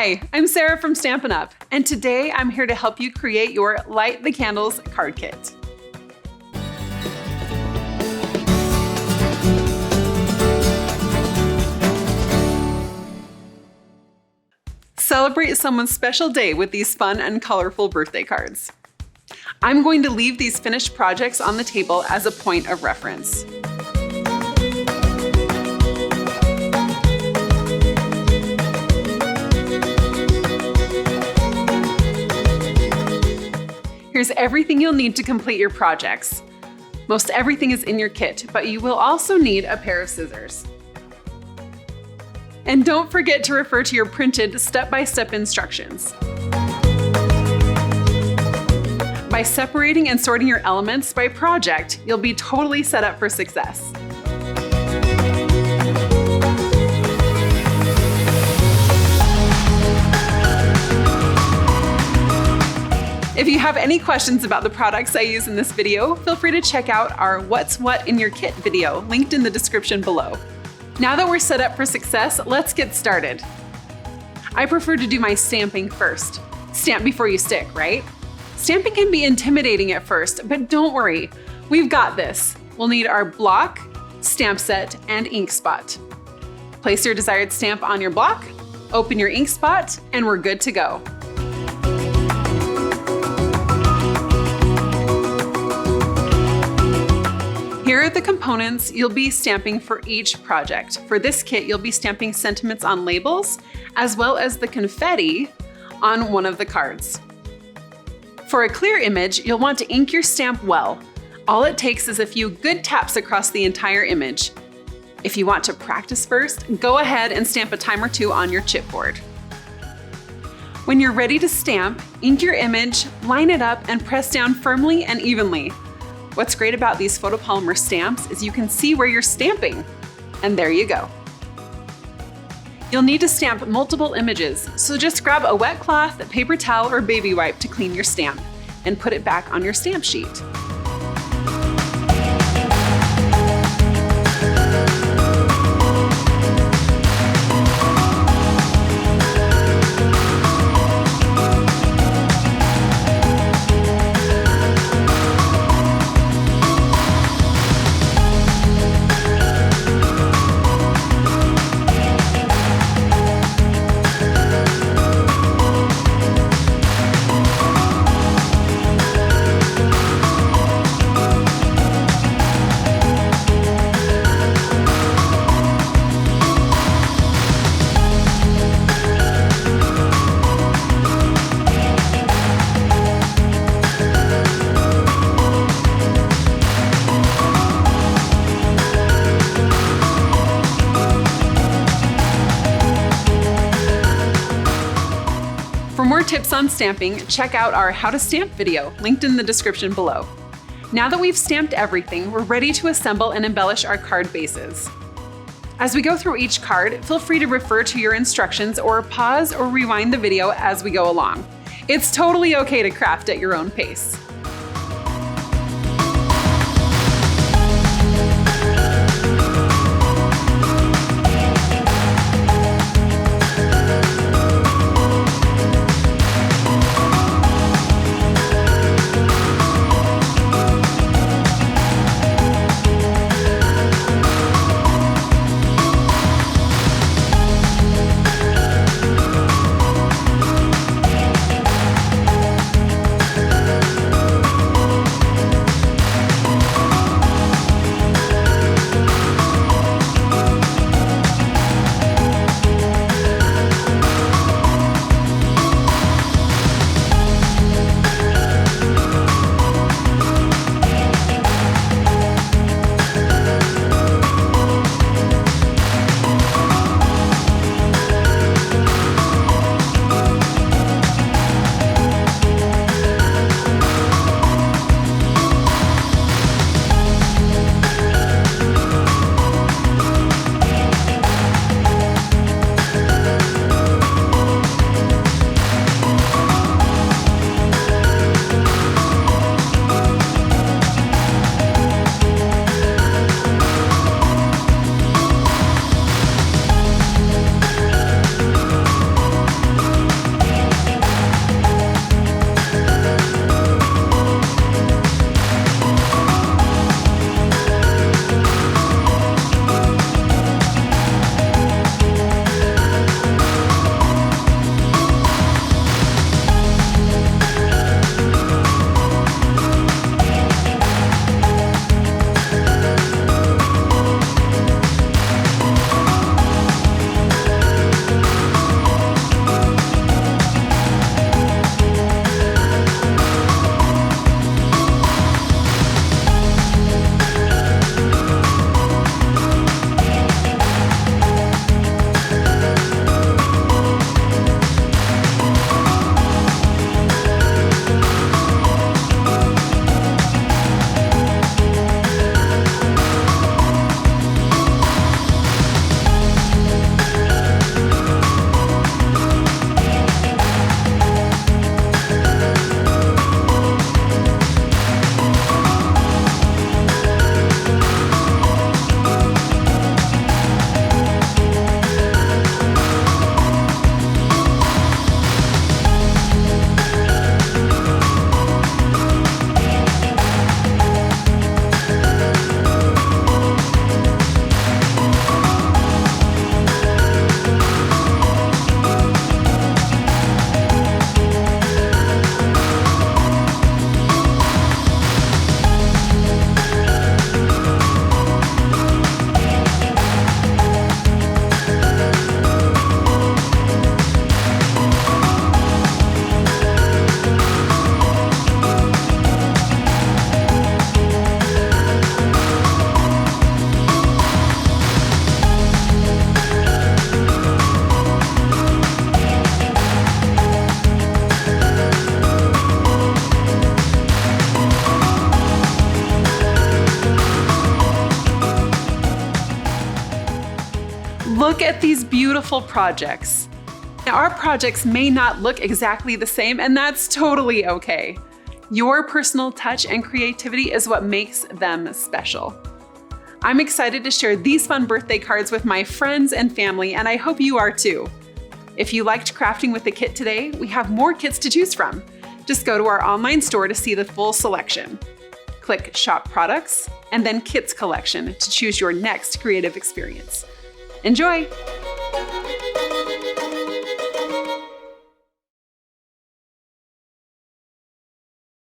Hi, I'm Sara from Stampin' Up, and today I'm here to help you create your Light the Candles card kit. Celebrate someone's special day with these fun and colorful birthday cards. I'm going to leave these finished projects on the table as a point of reference. Here's everything you'll need to complete your projects. Most everything is in your kit, but you will also need a pair of scissors. And don't forget to refer to your printed step-by-step instructions. By separating and sorting your elements by project, you'll be totally set up for success. If you have any questions about the products I use in this video, feel free to check out our What's What in Your Kit video, linked in the description below. Now that we're set up for success, let's get started. I prefer to do my stamping first. Stamp before you stick, right? Stamping can be intimidating at first, but don't worry, we've got this. We'll need our block, stamp set, and ink spot. Place your desired stamp on your block, open your ink spot, and we're good to go. Here are the components you'll be stamping for each project. For this kit, you'll be stamping sentiments on labels, as well as the confetti on one of the cards. For a clear image, you'll want to ink your stamp well. All it takes is a few good taps across the entire image. If you want to practice first, go ahead and stamp a time or two on your chipboard. When you're ready to stamp, ink your image, line it up, and press down firmly and evenly. What's great about these photopolymer stamps is you can see where you're stamping. And there you go. You'll need to stamp multiple images, so just grab a wet cloth, a paper towel, or baby wipe to clean your stamp, and put it back on your stamp sheet. For more tips on stamping, check out our How to Stamp video, linked in the description below. Now that we've stamped everything, we're ready to assemble and embellish our card bases. As we go through each card, feel free to refer to your instructions or pause or rewind the video as we go along. It's totally okay to craft at your own pace. Look at these beautiful projects. Now, our projects may not look exactly the same, and that's totally okay. Your personal touch and creativity is what makes them special. I'm excited to share these fun birthday cards with my friends and family, and I hope you are too. If you liked crafting with the kit today, we have more kits to choose from. Just go to our online store to see the full selection. Click Shop Products and then Kits Collection to choose your next creative experience. Enjoy!